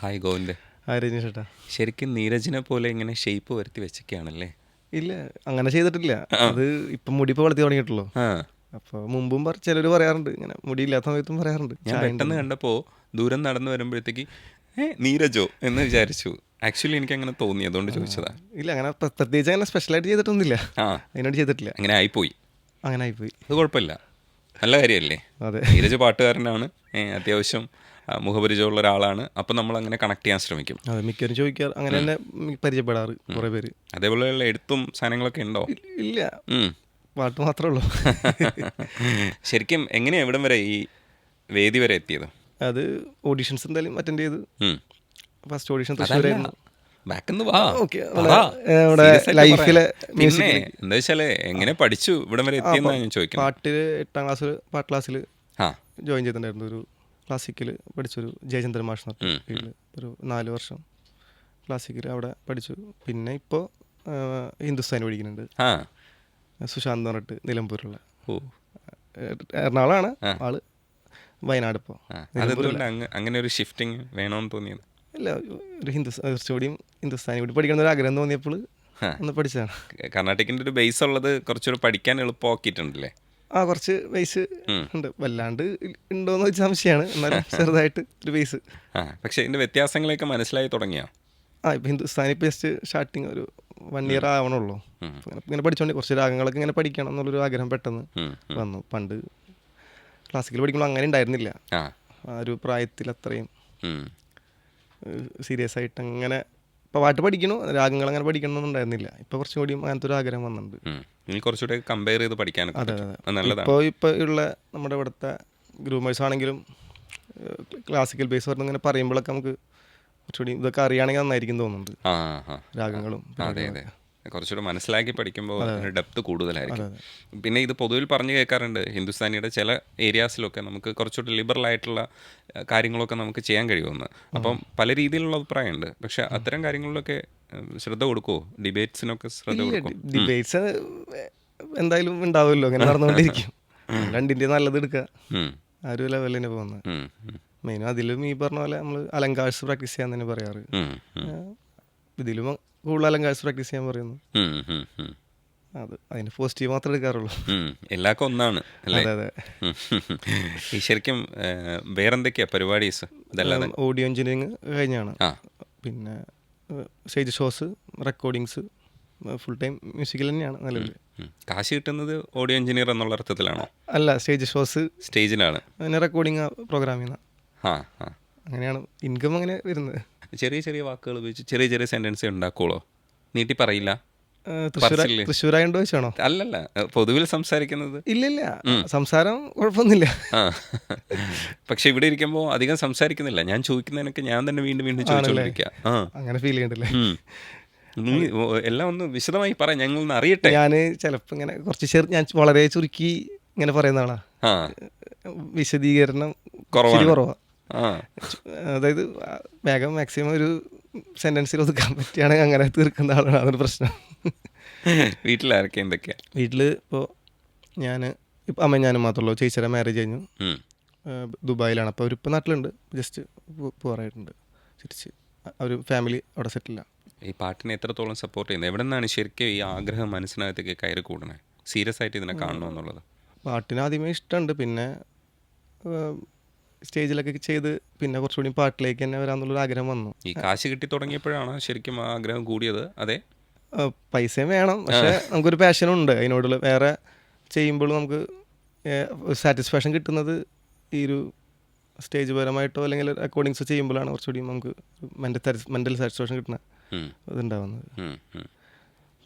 Hi Govind. Rajneesh ചേട്ടാ. ശരിക്കും നീരജിനെ പോലെ ഇങ്ങനെ ഷേപ്പ് വരുത്തി വെച്ചൊക്കെയാണല്ലേ? ഇല്ല, അങ്ങനെ ചെയ്തിട്ടില്ല. ആ. അത് ഇപ്പം മുടി ഇപ്പോൾ വളർത്തി തുടങ്ങിയിട്ടുള്ളൂ. ആ, അപ്പോൾ മുമ്പും ചിലർ പറയാറുണ്ട്, ഇങ്ങനെ മുടിയില്ലാത്ത സമയത്തും പറയാറുണ്ട് ഞാൻ ചായ പെട്ടെന്ന് ഉണ്ടെന്ന്. കണ്ടപ്പോൾ ദൂരം നടന്നു വരുമ്പോഴത്തേക്ക് നീരജോ എന്ന് വിചാരിച്ചു. ആക്ച്വലി എനിക്ക് അങ്ങനെ തോന്നി, അതുകൊണ്ട് ചോദിച്ചതാ. ഇല്ല, അങ്ങനെ പ്രത്യേകിച്ച് അങ്ങനെ സ്പെഷ്യലായിട്ട് ചെയ്തിട്ടൊന്നുമില്ല. ആ, അതിനോട് ചെയ്തിട്ടില്ല. അങ്ങനെ ആയിപ്പോയി. അങ്ങനെ ആയിപ്പോയി. അത് കുഴപ്പമില്ല, നല്ല കാര്യമല്ലേ? അതെ നീരജ് പാട്ടുകാരനാണ്, അത്യാവശ്യം മുഖപരിചയമുള്ള ഒരാളാണ്. അപ്പം നമ്മൾ അങ്ങനെ കണക്ട് ചെയ്യാൻ ശ്രമിക്കും. അതെ, മിക്കവരും ചോദിക്കാറ് അങ്ങനെ തന്നെ പരിചയപ്പെടാറ് കുറേ പേര്. അതേപോലെയുള്ള എഴുത്തും സാധനങ്ങളൊക്കെ ഉണ്ടോ? ഇല്ല, ഉം. പാട്ട് മാത്രമേ ഉള്ളൂ. ശരിക്കും എങ്ങനെയാണ് ഇവിടം വരെ ഈ വേദി വരെ എത്തിയത്? അത് ഓഡീഷൻസ് എന്തായാലും അറ്റൻഡ് ചെയ്ത്. ഉം. First audition തൃശ്ശൂരായിരുന്നു. ബാക്കെന്ന് വാ. ഓക്കെ, പറ. നമ്മുടെ Serious ആയിട്ട് ലൈഫിലെ പറയാം. പിന്നെ എന്താ വെച്ചാല് എങ്ങനെ പഠിച്ചു ഇവിടം വരെ എത്തിയെന്നാണ് ഞാൻ ചോദിക്കുന്നത്. പാട്ടിൽ 8ാം ക്ലാസ്സിൽ പാട്ട് ക്ലാസ്സിൽ ആ. ജോയിൻ ചെയ്തിട്ടുണ്ടായിരുന്നു. ഒരു ക്ലാസിക്കൽ പഠിച്ചൊരു ജയചന്ദ്രൻ മാഷ് എന്ന് ഉം, പറഞ്ഞ കീഴിൽ ഒരു 4 വർഷം ക്ലാസിക്കൽ അവിടെ പഠിച്ചു. പിന്നെ ഇപ്പോൾ ഹിന്ദുസ്ഥാനി പഠിക്കുന്നുണ്ട്. ആ. സുശാന്ത് എന്ന് പറഞ്ഞിട്ട് നിലമ്പൂരുള്ള, ഓ. എറണാകുളമാണ് ആ. ആള്, വയനാട് ഇപ്പോൾ. ആ. അതെന്തുകൊണ്ട് അങ്ങനെ ഒരു ഷിഫ്റ്റിങ് വേണമെന്ന് തോന്നിയത്? ഇല്ല, ഒരു കുറച്ചുകൂടിയും ഹിന്ദുസ്ഥാനി കൂടി പഠിക്കണം എന്നൊരു ആഗ്രഹം തോന്നിയപ്പോൾ ആ. ഒന്ന് പഠിച്ചതാണ്. കർണാട്ടിക്കിന്റെ ഒരു ബേസ് ഉള്ളത് കുറച്ചുകൂടെ പഠിക്കാൻ എളുപ്പമാക്കിയിട്ടുണ്ടല്ലേ? കുറച്ച് ബേസ് ഉം. ഉണ്ട്. വല്ലാണ്ട് ഉണ്ടോയെന്ന് വെച്ചാൽ സംശയമാണ്, എന്നാലും ചെറുതായിട്ട് ഒരു ബേസ്. ആ, പക്ഷെ ഇതിന്റെ വ്യത്യാസങ്ങളൊക്കെ മനസ്സിലായി തുടങ്ങിയോ? ഇപ്പോൾ ഹിന്ദുസ്ഥാനി ഇപ്പോൾ ജസ്റ്റ് സ്റ്റാർട്ടിങ് ഒരു 1 ഇയർ ആവണുള്ളൂ. ഉം. ഇങ്ങനെ പഠിച്ചോണ്ട് കുറച്ച് രാഗങ്ങളൊക്കെ ഇങ്ങനെ പഠിക്കണം എന്നുള്ളൊരു ആഗ്രഹം പെട്ടെന്ന് ഉം, ഉം. വന്നു. പണ്ട് ക്ലാസിക്കൽ പഠിക്കുമ്പോൾ അങ്ങനെ ഉണ്ടായിരുന്നില്ല. ആ. ആ ഒരു പ്രായത്തിൽ അത്രയും ഉം. സീരിയസ് ആയിട്ട് അങ്ങനെ ഇപ്പോൾ പാട്ട് പഠിക്കണു, രാഗങ്ങൾ അങ്ങനെ പഠിക്കണമെന്നൊന്നും ഉണ്ടായിരുന്നില്ല. ഇപ്പോൾ കുറച്ചും കൂടിയും അങ്ങനത്തെ ഒരു ആഗ്രഹം വന്നിട്ടുണ്ട്. ഉം. ഇനി കുറച്ചുകൂടെ കമ്പയർ ചെയ്ത് പഠിക്കാനൊക്കെ അതെ പറ്റും. അതെ. അത് നല്ലതാണ്. ഇപ്പോൾ ഉള്ള നമ്മുടെ ഇവിടുത്തെ ഗ്രൂമേഴ്സ് ആണെങ്കിലും ക്ലാസിക്കൽ ബേസ് പറഞ്ഞ് ഇങ്ങനെ പറയുമ്പോഴൊക്കെ നമുക്ക് കുറച്ചുകൂടി ഇതൊക്കെ അറിയുകയാണെങ്കിൽ നന്നായിരിക്കും തോന്നുന്നുണ്ട്. ആ. ആ. രാഗങ്ങളും അതെ അതെ, കുറച്ചുകൂടെ മനസ്സിലാക്കി പഠിക്കുമ്പോൾ അതിന് ഡെപ്ത് കൂടുതലായിരിക്കും. അതെ. പിന്നെ ഇത് പൊതുവിൽ പറഞ്ഞു കേൾക്കാറുണ്ട്, ഹിന്ദുസ്ഥാനിയുടെ ചില ഏരിയാസിലൊക്കെ നമുക്ക് കുറച്ചുകൂടി ലിബറൽ ആയിട്ടുള്ള കാര്യങ്ങളൊക്കെ നമുക്ക് ചെയ്യാൻ കഴിയുമെന്ന്. അപ്പം പല രീതിയിലുള്ള അഭിപ്രായമുണ്ട്. പക്ഷെ അത്തരം കാര്യങ്ങളിലൊക്കെ ശ്രദ്ധ കൊടുക്കുമോ? ഡിബേറ്റ്സിനൊക്കെ ശ്രദ്ധ കൊടുക്കും? ഡിബേറ്റ്സ് എന്തായാലും ഉണ്ടാവുമല്ലോ, അങ്ങനെ നടന്നുകൊണ്ടിരിക്കും. രണ്ടിൻ്റെ നല്ലത് എടുക്കുക, ആ ഒരു ലെവലിൽ തന്നെ പോകുന്നത്. മെയിനും അതിലും ഈ പറഞ്ഞ പോലെ നമ്മൾ അലങ്കാഴ്സ് പ്രാക്ടീസ് ചെയ്യാൻ തന്നെ പറയാറ്. ഇതിലും കൂടുതൽ അലങ്കാഴ്സ് പ്രാക്ടീസ് ചെയ്യാൻ പറയുന്നു. അതിന് പോസിറ്റീവ് മാത്രമേ എടുക്കാറുള്ളൂ. എല്ലാവർക്കും ഒന്നാണ് അല്ലേ? അതെ അതെ. ഈ ശരിക്കും വേറെന്തൊക്കെയാ പരിപാടീസ് ഇതല്ലാതെ? ഓഡിയോ എഞ്ചിനീയറിങ് കഴിഞ്ഞാണ്. ആ. പിന്നെ stage shows, recordings, full time മ്യൂസിക്കിൽ തന്നെയാണ് നിലവിൽ. കാശ് കിട്ടുന്നത് ഓഡിയോ എഞ്ചിനീയർ എന്നുള്ള അർത്ഥത്തിലാണോ? അല്ല, സ്റ്റേജ് ഷോസ്, സ്റ്റേജിലാണ്. പിന്നെ റെക്കോർഡിങ്, പ്രോഗ്രാമിങ്, ആ. ആ. അങ്ങനെയാണ് ഇൻകം അങ്ങനെ വരുന്നത്. ചെറിയ ചെറിയ വാക്കുകൾ ഉപയോഗിച്ച് ചെറിയ ചെറിയ സെൻറ്റൻസ് ഉണ്ടാക്കുള്ളൂ, നീട്ടി പറയില്ല? തൃശ്ശൂരായോണ്ട് വെച്ചാണോ? അല്ലല്ല, പൊതുവിൽ സംസാരിക്കുന്നത്. ഇല്ലില്ല, സംസാരം കുഴപ്പമൊന്നുമില്ല. ആ. പക്ഷെ ഇവിടെ ഇരിക്കുമ്പോൾ അധികം സംസാരിക്കുന്നില്ല. ഞാൻ ചോദിക്കുന്നതിനൊക്കെ ഞാൻ തന്നെ വീണ്ടും വീണ്ടും ചോദിച്ചുകൊണ്ടിരിക്കുക. ആ. അങ്ങനെ ഫീൽ ചെയ്യണ്ടല്ലേ? നീ എല്ലാം ഒന്ന് വിശദമായി പറ, ഞങ്ങളൊന്ന് അറിയട്ടെ. ഞാൻ ചിലപ്പോൾ ഇങ്ങനെ ഞാൻ വളരെ ചുരുക്കി ഇങ്ങനെ പറയുന്ന ആളാ. ആ. വിശദീകരണം കുറവാ. അതായത് വേഗം മാക്സിമം ഒരു സെന്റൻസിൽ ഒതുക്കാൻ പറ്റിയാണെങ്കിൽ അങ്ങനെ തീർക്കുന്ന ആളാണ്. അതൊരു പ്രശ്നം. വീട്ടിലാരൊക്കെ എന്തൊക്കെയാ? വീട്ടിൽ ഇപ്പോൾ ഞാൻ അമ്മ ഞാനും മാത്രമല്ലോ. ചേച്ചിയുടെ മാരേജ് കഴിഞ്ഞു, ദുബായിലാണ്. അപ്പോൾ അവരിപ്പോൾ നാട്ടിലുണ്ട്, ജസ്റ്റ് പോകാറായിട്ടുണ്ട് തിരിച്ച്. ഒരു ഫാമിലി അവിടെ സെറ്റിലാണ്. ഈ പാട്ടിനെ എത്രത്തോളം സപ്പോർട്ട് ചെയ്യുന്നത്? എവിടെ നിന്നാണ് ശരിക്കും ഈ ആഗ്രഹം മനസ്സിനകത്തേക്ക് കയറി കൂടണേ, സീരിയസ് ആയിട്ട് ഇതിനെ കാണണമെന്നുള്ളത്? പാട്ടിന് ആദ്യമേ ഇഷ്ടമുണ്ട്, പിന്നെ സ്റ്റേജിലൊക്കെ ചെയ്ത് പിന്നെ കുറച്ചുകൂടി പാട്ടിലേക്ക് തന്നെ വരാമെന്നുള്ളൊരു ആഗ്രഹം വന്നു. ഈ കാശ് കിട്ടി തുടങ്ങിയപ്പോഴാണ് ശരിക്കും ആ ആഗ്രഹം കൂടിയത്? അതെ, പൈസയും വേണം, പക്ഷേ നമുക്കൊരു പാഷനും ഉണ്ട് അതിനോടുള്ള. വേറെ ചെയ്യുമ്പോഴും നമുക്ക് സാറ്റിസ്ഫാക്ഷൻ കിട്ടുന്നത് ഈ ഒരു സ്റ്റേജ് പരമായിട്ടോ അല്ലെങ്കിൽ റെക്കോർഡിങ്സ് ചെയ്യുമ്പോഴാണ് കുറച്ചുകൂടി നമുക്ക് മെൻ്റൽ സാറ്റിസ്ഫാക്ഷൻ കിട്ടുന്ന ഇതുണ്ടാവുന്നത്.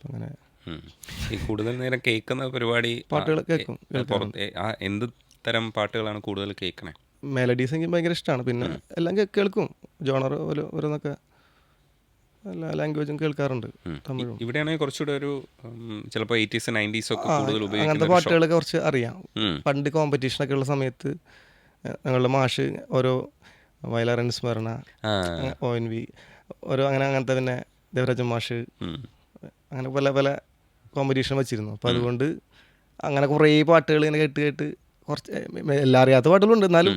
അങ്ങനെ ഈ കൂടുതൽ നേരം കേൾക്കുന്ന പരിപാടി പാട്ടുകൾ കേൾക്കും. എന്ത് തരം പാട്ടുകളാണ് കൂടുതൽ കേൾക്കണേ? മെലഡീസ് എനിക്ക് ഭയങ്കര ഇഷ്ടമാണ്. പിന്നെ എല്ലാം കേൾക്കും, ജോണർ ഓരോന്നൊക്കെ എല്ലാ ലാംഗ്വേജും കേൾക്കാറുണ്ട്. തമിഴും ഇവിടെയാണെങ്കിൽ കുറച്ചുകൂടെ ഒരു ചിലപ്പോൾ 80s 90s ഒക്കെ കൂടുതൽ അങ്ങനത്തെ ഉപയോഗിക്കുന്ന പാട്ടുകളൊക്കെ കുറച്ച് അറിയാം. പണ്ട് കോമ്പറ്റീഷനൊക്കെ ഉള്ള സമയത്ത് ഞങ്ങളുടെ മാഷ് ഓരോ വയലാർ സ്മരണ, ONV, ഓരോ അങ്ങനത്തെ, പിന്നെ ദേവരാജൻ മാഷ്, അങ്ങനെ പല പല കോമ്പറ്റീഷൻ വെച്ചിരുന്നു. അപ്പോൾ അതുകൊണ്ട് അങ്ങനെ കുറേ പാട്ടുകൾ ഇങ്ങനെ കേട്ട് കുറച്ച് എല്ലാം അറിയാത്ത പാട്ടുകളുണ്ട്, എന്നാലും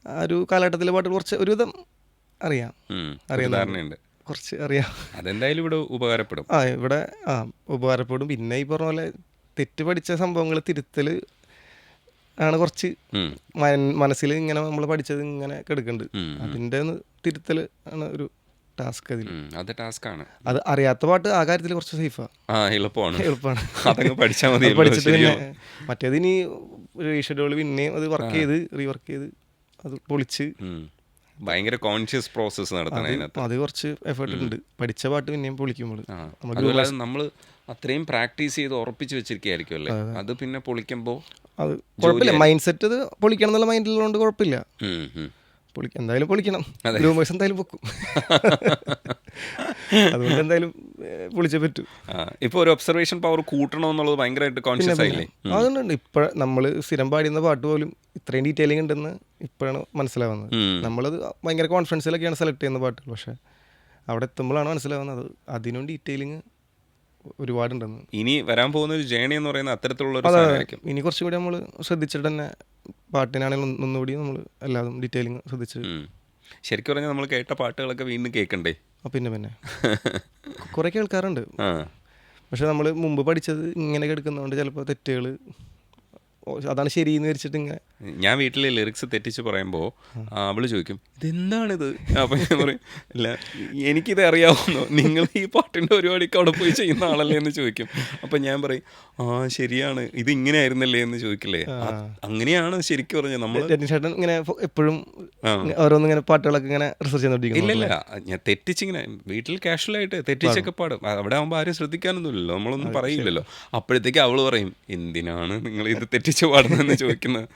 ആ ഒരു കാലഘട്ടത്തിലെ പാട്ടുകൾ കുറച്ച് ഒരുവിധം അറിയാം, ഒരു ധാരണയുണ്ട്. കുറച്ച് അറിയാം. അതെന്തായാലും ഇവിടെ ഉപകാരപ്പെടും. ഇവിടെ ഉപകാരപ്പെടും. പിന്നെ ഈ പറഞ്ഞ പോലെ തെറ്റ് പഠിച്ച സംഭവങ്ങൾ തിരുത്തൽ ആണ് കുറച്ച് മനസ്സിൽ ഇങ്ങനെ നമ്മൾ പഠിച്ചത് ഇങ്ങനെ കിടക്കുന്നുണ്ട്. അതിൻ്റെ ഒന്ന് തിരുത്തൽ ആണ് ഒരു ടാസ്ക്. അത് ടാസ്ക്കാണ്. അത് അറിയാത്ത പാട്ട് ആ കാര്യത്തിൽ കുറച്ച് സേഫാണ്, എളുപ്പമാണ്. അതങ്ങ് പഠിച്ചാൽ മതി. പഠിച്ചിട്ട് പിന്നെ മറ്റേത് ഇനി റീഷെഡ്യൂൾ പിന്നെയും അത് വർക്ക് ചെയ്ത് റീവർക്ക് ചെയ്ത് അത് പൊളിച്ച് ഭയങ്കര കോൺഷ്യസ് പ്രോസസ്സ് നടത്തണം അതിനകത്ത്. അത് കുറച്ച് എഫേർട്ട് ഉണ്ട്. പഠിച്ച പാട്ട് പിന്നെയും പൊളിക്കുമ്പോൾ അതുപോലെ നമ്മൾ അത്രയും പ്രാക്ടീസ് ചെയ്ത് ഉറപ്പിച്ച് വെച്ചിരിക്കുകയായിരിക്കും അല്ലേ, അത് പിന്നെ പൊളിക്കുമ്പോൾ അത് കുഴപ്പമില്ല. മൈൻഡ് സെറ്റ് അത് പൊളിക്കണം എന്നുള്ള മൈൻഡിലുള്ളതുകൊണ്ട് കുഴപ്പമില്ല. എന്തായാലും പൊളിക്കണം, ഗ്രൂമേഴ്സ് എന്തായാലും പൊക്കും. അതുകൊണ്ട് എന്തായാലും പൊളിച്ചേ പറ്റൂ. ഇപ്പോൾ ഒരു ഒബ്സർവേഷൻ പവർ കൂട്ടണമെന്നുള്ളത് ഭയങ്കരമായിട്ട് കോൺഷ്യസ് ആയില്ലേ? അതുകൊണ്ടുണ്ട്. ഇപ്പോഴും നമ്മൾ സ്ഥിരം പാടുന്ന പാട്ട് പോലും ഇത്രയും ഡീറ്റെയിലിംഗ് ഉണ്ടെന്ന് ഇപ്പോഴാണ് മനസ്സിലാവുന്നത്. നമ്മളത് ഭയങ്കര കോൺഫിഡൻസിലൊക്കെയാണ് സെലക്ട് ചെയ്യുന്ന പാട്ടുകൾ. പക്ഷേ അവിടെ എത്തുമ്പോഴാണ് മനസ്സിലാവുന്നത് അതിനും ഡീറ്റെയിലിംഗ് ഒരുപാടുണ്ടെന്ന്. ഇനി വരാൻ പോകുന്ന ഒരു ജേണി എന്ന് പറയുന്നത് അത്തരത്തിലുള്ള ഒരു സാധനമായിരിക്കും. ഇനി കുറച്ചുകൂടി നമ്മൾ ശ്രദ്ധിച്ചിട്ട് തന്നെ പാട്ടിനാണെങ്കിൽ ഒന്നുകൂടി നമ്മൾ എല്ലാതും ഡീറ്റെയിലിംഗ് ശ്രദ്ധിച്ച്. ശരിക്കും പറഞ്ഞാൽ നമ്മൾ കേട്ട പാട്ടുകളൊക്കെ വീണ്ടും കേൾക്കണ്ടേ? പിന്നെ കുറേ കേൾക്കാറുണ്ട്. പക്ഷെ നമ്മൾ മുമ്പ് പഠിച്ചത് ഇങ്ങനെ കേൾക്കുന്നതുകൊണ്ട് ചിലപ്പോൾ തെറ്റുകൾ അതാണ് ശരിയെന്ന് വിചാരിച്ചിട്ട് ഇങ്ങനെ. ഞാൻ വീട്ടിൽ ലിറിക്സ് തെറ്റിച്ച് പറയുമ്പോൾ അവള് ചോദിക്കും ഇതെന്താണിത്. അപ്പം ഞാൻ പറയും ഇല്ല എനിക്കിത് അറിയാവുന്നോ, നിങ്ങൾ ഈ പാട്ടിൻ്റെ പരിപാടിക്ക് അവിടെ പോയി ചെയ്യുന്ന ആളല്ലേ എന്ന് ചോദിക്കും. അപ്പം ഞാൻ പറയും ശരിയാണ്, ഇത് ഇങ്ങനെ ആയിരുന്നല്ലേ എന്ന് ചോദിക്കില്ലേ. അങ്ങനെയാണ് ശരിക്കും പറഞ്ഞത്. നമ്മൾ ഇങ്ങനെ എപ്പോഴും ഓരോന്നിങ്ങനെ പാട്ടുകളൊക്കെ ഇങ്ങനെ റിസർച്ച് ചെയ്യുന്നുണ്ട്. ഇല്ല ഞാൻ തെറ്റിച്ചിങ്ങനെ വീട്ടിൽ കാഷ്വലായിട്ട് തെറ്റിച്ചൊക്കെ പാടും. അവിടെ ആകുമ്പോൾ ആരും ശ്രദ്ധിക്കാനൊന്നുമില്ലല്ലോ, നമ്മളൊന്നും പറയില്ലല്ലോ. അപ്പോഴത്തേക്ക് അവള് പറയും എന്തിനാണ് നിങ്ങൾ ഇത് തെറ്റിച്ച് പാടുന്നതെന്ന് ചോദിക്കുന്നത്.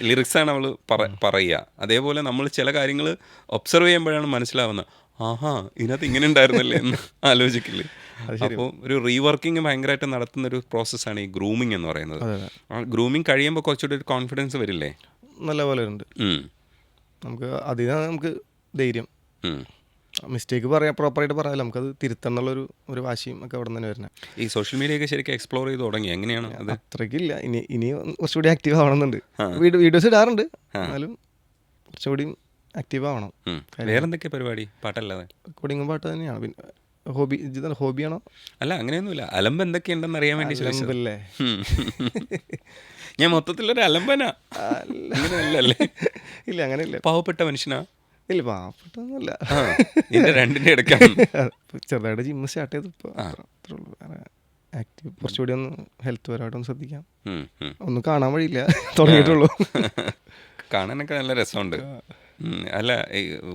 ലിറിക്സാണ് അവൾ പറയുക. അതേപോലെ നമ്മൾ ചില കാര്യങ്ങൾ ഒബ്സർവ് ചെയ്യുമ്പോഴാണ് മനസ്സിലാവുന്നത് ഇതിനകത്ത് ഇങ്ങനെ ഉണ്ടായിരുന്നല്ലേ എന്ന് ആലോചിക്കില്ലേ. അപ്പോൾ ഒരു റീവർക്കിംഗ് ഭയങ്കരമായിട്ട് നടത്തുന്ന ഒരു പ്രോസസ്സാണ് ഈ ഗ്രൂമിങ് എന്ന് പറയുന്നത്. ആ ഗ്രൂമിങ് കഴിയുമ്പോൾ കുറച്ചുകൂടി ഒരു കോൺഫിഡൻസ് വരില്ലേ? നല്ല പോലെ ഉണ്ട് നമുക്ക്. അതിനാണ് നമുക്ക് ധൈര്യം. മിസ്റ്റേക്ക് പ്രോപ്പറായിട്ട് പറയാമല്ലോ, നമുക്കത് തിരുത്തന്നുള്ളൊരു ഒരു വാശിയും ഒക്കെ അവിടെ തന്നെ വരുന്നത്. ഈ സോഷ്യൽ മീഡിയ ഒക്കെ ശരിക്കും എക്സ്പ്ലോർ ചെയ്ത് തുടങ്ങി എങ്ങനെയാണ് അത്? അത്രയ്ക്കില്ല, ഇനി കുറച്ചുകൂടി ആക്റ്റീവ് ആവണമെന്നുണ്ട്. വീഡിയോസ് ഇടാറുണ്ട്, എന്നാലും കുറച്ചുകൂടി ആക്റ്റീവ് ആവണം. വേറെ എന്തൊക്കെ പരിപാടി പാട്ടല്ലാതെ? റെക്കോർഡിങ്ങും പാട്ട് തന്നെയാണ്. പിന്നെ ഹോബിയാണോ? അല്ല അങ്ങനെയൊന്നുമില്ല, അലമ്പ് എന്തൊക്കെയുണ്ടെന്ന് അറിയാൻ വേണ്ടി ചോദിച്ചതല്ലേ. ഞാൻ മൊത്തത്തിലൊരു അലമ്പനാ? അല്ലേ? ഇല്ല അങ്ങനെയില്ല. പാവപ്പെട്ട മനുഷ്യനാ? ഇല്ല പാവപ്പെട്ടൊന്നുമല്ല, രണ്ടിൻ്റെ ഇടയ്ക്കാണ്. ചെറുതായിട്ട് ജിമ്മ് സ്റ്റാർട്ട് ചെയ്തപ്പോൾ ആക്റ്റീവ് കുറച്ചുകൂടി ഒന്ന് ഹെൽത്ത് പരമായിട്ടൊന്ന് ശ്രദ്ധിക്കാം. ഒന്നും കാണാൻ വഴിയില്ല, തുടങ്ങിയിട്ടുള്ളൂ. കാണാനൊക്കെ നല്ല രസമുണ്ട്. അല്ല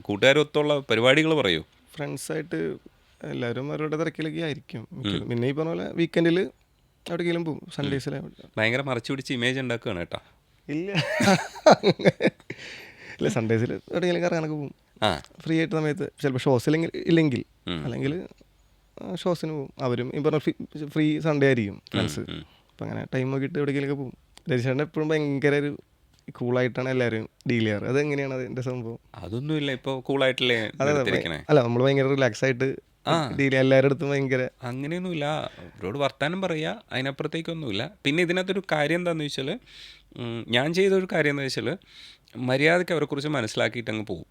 കൂട്ടുകാരൊത്തുള്ള പരിപാടികൾ പറയൂ. ഫ്രണ്ട്സായിട്ട് എല്ലാവരും അവരുടെ തിരക്കിലൊക്കെ ആയിരിക്കും. പിന്നെ ഈ പറഞ്ഞ പോലെ വീക്കെൻഡിൽ എവിടെയെങ്കിലും പോകും. സൺഡേസിൽ ഭയങ്കര മറച്ചു പിടിച്ച് ഇമേജ് ഉണ്ടാക്കുകയാണ് കേട്ടോ. ഇല്ല സൺഡേസിൽ എവിടെയെങ്കിലും കറങ്ങാനൊക്കെ പോകും. ഫ്രീ ആയിട്ട് സമയത്ത് ചിലപ്പോൾ ഇല്ലെങ്കിൽ അല്ലെങ്കിൽ ഷോസിന് പോകും. അവരും ഈ പറഞ്ഞ ഫ്രീ സൺഡേ ആയിരിക്കും ഫ്രണ്ട്സ്. അപ്പം അങ്ങനെ ടൈം നോക്കിയിട്ട് എവിടെയെങ്കിലൊക്കെ പോകും. രജിസ്റ്ററിൻ്റെ എപ്പോഴും ഭയങ്കര ഒരു കൂളായിട്ടാണ് എല്ലാവരും ഡീൽ ചെയ്യാറ്. അതെങ്ങനെയാണ് അതിൻ്റെ സംഭവം? അതൊന്നുമില്ല, ഇപ്പോൾ കൂളായിട്ടല്ലേ. അല്ല നമ്മൾ ഭയങ്കര റിലാക്സ് ആയിട്ട് ഡീൽ ചെയ്യാം. എല്ലാവരുടെ അടുത്തും ഭയങ്കര അങ്ങനെയൊന്നുമില്ല, അവരോട് വർത്താനം പറയുക, അതിനപ്പുറത്തേക്കൊന്നുമില്ല. പിന്നെ ഇതിനകത്തൊരു കാര്യം എന്താണെന്ന് വെച്ചാൽ, ഞാൻ ചെയ്തൊരു കാര്യം എന്താ വെച്ചാൽ മര്യാദയ്ക്ക് അവരെക്കുറിച്ച് മനസ്സിലാക്കിയിട്ട് അങ്ങ് പോകും.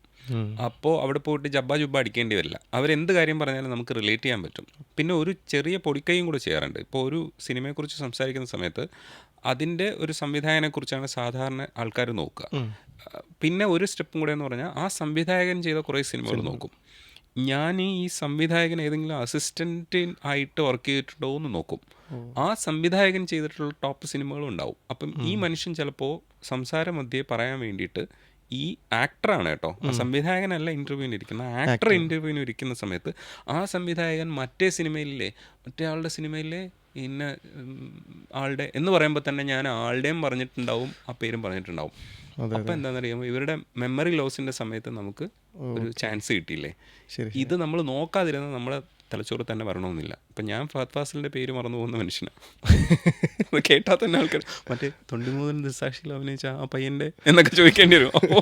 അപ്പോൾ അവിടെ പോയിട്ട് ജബ്ബ അടിക്കേണ്ടി വരില്ല. അവരെന്ത് കാര്യം പറഞ്ഞാലും നമുക്ക് റിലേറ്റ് ചെയ്യാൻ പറ്റും. പിന്നെ ഒരു ചെറിയ പൊടിക്കൈയും കൂടെ ചെയ്യാറുണ്ട്. ഇപ്പോൾ ഒരു സിനിമയെക്കുറിച്ച് സംസാരിക്കുന്ന സമയത്ത് അതിൻ്റെ ഒരു സംവിധായകനെക്കുറിച്ചാണ് സാധാരണ ആൾക്കാർ നോക്കുക. പിന്നെ ഒരു സ്റ്റെപ്പും കൂടെ എന്ന് പറഞ്ഞാൽ ആ സംവിധായകൻ ചെയ്ത കുറേ സിനിമകൾ നോക്കും. ഞാൻ ഈ സംവിധായകൻ ഏതെങ്കിലും അസിസ്റ്റൻ്റ് ആയിട്ട് വർക്ക് ചെയ്തിട്ടുണ്ടോ എന്ന് നോക്കും. ആ സംവിധായകൻ ചെയ്തിട്ടുള്ള ടോപ്പ് സിനിമകളും ഉണ്ടാവും. അപ്പം ഈ മനുഷ്യൻ ചിലപ്പോൾ സംസാര മധ്യേ പറയാൻ വേണ്ടിയിട്ട് ഈ ആക്ടറാണ് കേട്ടോ, ആ സംവിധായകനല്ല ഇൻ്റർവ്യൂവിന് ഇരിക്കുന്ന ആക്ടർ ഇൻ്റർവ്യൂവിന് ഇരിക്കുന്ന സമയത്ത് ആ സംവിധായകൻ മറ്റേ ആളുടെ സിനിമയിലെ ഇന്ന ആളുടെ എന്ന് പറയുമ്പോൾ തന്നെ ഞാൻ ആളുടെയും പറഞ്ഞിട്ടുണ്ടാവും, ആ പേരും പറഞ്ഞിട്ടുണ്ടാവും. അപ്പം എന്താണെന്നറിയാമോ, ഇവരുടെ മെമ്മറി ലോസിൻ്റെ സമയത്ത് നമുക്ക് ഒരു ചാൻസ് കിട്ടിയില്ലേ. ഇത് നമ്മൾ നോക്കാതിരുന്ന നമ്മളെ തലച്ചോറ് തന്നെ വരണമെന്നില്ല. ഇപ്പം ഞാൻ ഫഹദ് ഫാസിലിൻ്റെ പേര് മറന്നു പോകുന്ന മനുഷ്യനാണ്. അത് കേട്ടാൽ തന്നെ ആൾക്കാർ മറ്റേ 93 ദൃസാക്ഷിയിൽ അഭിനയിച്ച ആ പയ്യൻ്റെ എന്നൊക്കെ ചോദിക്കേണ്ടി വരും. അപ്പോൾ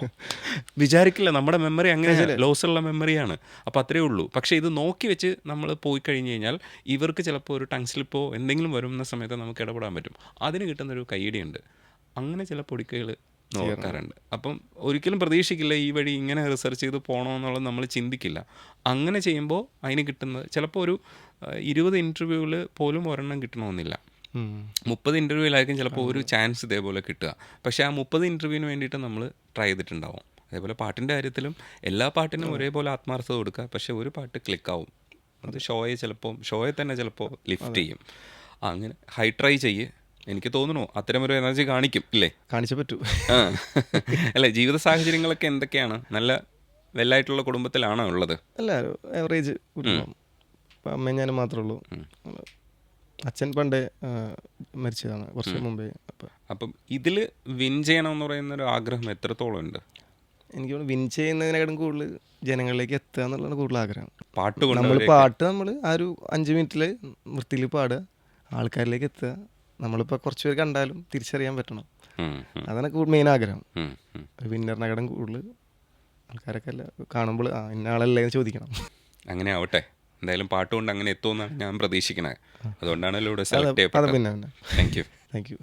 വിചാരിക്കില്ല, നമ്മുടെ മെമ്മറി അങ്ങനെ ലോസുള്ള മെമ്മറിയാണ്. അപ്പോൾ അത്രയേ ഉള്ളൂ. പക്ഷേ ഇത് നോക്കി വെച്ച് നമ്മൾ പോയി കഴിഞ്ഞ് കഴിഞ്ഞാൽ ഇവർക്ക് ചിലപ്പോൾ ഒരു ടങ് സ്ലിപ്പോ എന്തെങ്കിലും വരുന്ന സമയത്ത് നമുക്ക് ഇടപെടാൻ പറ്റും. അതിന് കിട്ടുന്നൊരു കൈയടിയുണ്ട്. അങ്ങനെ ചില പൊടിക്കൈകൾ നോക്കാറുണ്ട്. അപ്പം ഒരിക്കലും പ്രതീക്ഷിക്കില്ല ഈ വഴി ഇങ്ങനെ റിസർച്ച് ചെയ്ത് പോകണമെന്നുള്ളത് നമ്മൾ ചിന്തിക്കില്ല. അങ്ങനെ ചെയ്യുമ്പോൾ അതിന് കിട്ടുന്നത് ചിലപ്പോൾ ഒരു 20 ഇൻ്റർവ്യൂവിൽ പോലും ഒരെണ്ണം കിട്ടണമെന്നില്ല. 30 ഇൻ്റർവ്യൂവിലായിരിക്കും ചിലപ്പോൾ ഒരു ചാൻസ് ഇതേപോലെ കിട്ടുക. പക്ഷേ ആ 30 ഇൻ്റർവ്യൂവിന് വേണ്ടിയിട്ട് നമ്മൾ ട്രൈ ചെയ്തിട്ടുണ്ടാവും. അതേപോലെ പാട്ടിൻ്റെ കാര്യത്തിലും എല്ലാ പാട്ടിനും ഒരേപോലെ ആത്മാർത്ഥത കൊടുക്കുക. പക്ഷേ ഒരു പാട്ട് ക്ലിക്കാവും, അത് ഷോയെ തന്നെ ചിലപ്പോൾ ലിഫ്റ്റ് ചെയ്യും. അങ്ങനെ ഹൈ ട്രൈ ചെയ്യ്. എനിക്ക് തോന്നുന്നു അത്തരമൊരു എനർജി കാണിക്കും ഇല്ലേ? കാണിച്ചേ പറ്റൂ. ആ അല്ലേ, ജീവിത സാഹചര്യങ്ങളൊക്കെ എന്തൊക്കെയാണ്? നല്ല വെല്ലായിട്ടുള്ള കുടുംബത്തിലാണോ ഉള്ളത്? അല്ല, ഒരു ആവറേജ് കുടുംബം. ഇപ്പം അമ്മയും ഞാനും മാത്രമേ ഉള്ളൂ. അച്ഛൻ പണ്ടേ മരിച്ചതാണ് കുറച്ച് മുമ്പേ. അപ്പം ഇതിൽ വിൻ ചെയ്യണമെന്ന് പറയുന്നൊരു ആഗ്രഹം എത്രത്തോളം ഉണ്ട്? എനിക്ക് വിൻ ചെയ്യുന്നതിനേക്കാളും കൂടുതൽ ജനങ്ങളിലേക്ക് എത്തുക എന്നുള്ളതാണ് കൂടുതൽ ആഗ്രഹം. പാട്ട് നമ്മൾ ആ ഒരു 5 മിനിറ്റിൽ വൃത്തിയിൽ പാടുക, ആൾക്കാരിലേക്ക് എത്തുക. നമ്മളിപ്പോൾ കുറച്ച് പേര് കണ്ടാലും തിരിച്ചറിയാൻ പറ്റണം. അതാണ് മെയിൻ ആഗ്രഹം. ഒരു വിന്നറിനെക്കാളും കൂടുതൽ ആൾക്കാരൊക്കെ അല്ല കാണുമ്പോൾ ഇന്ന ആളല്ലേ എന്ന് ചോദിക്കണം. അങ്ങനെ ആവട്ടെ. എന്തായാലും പാട്ടുകൊണ്ട് അങ്ങനെ എത്തുമെന്നാണ് ഞാൻ പ്രതീക്ഷിക്കുന്നത്. അതുകൊണ്ടാണല്ലോ ഇവിടെ സെലക്ട് ചെയ്യപ്പെട്ടത്. പിന്നെ താങ്ക് യു. Thank you.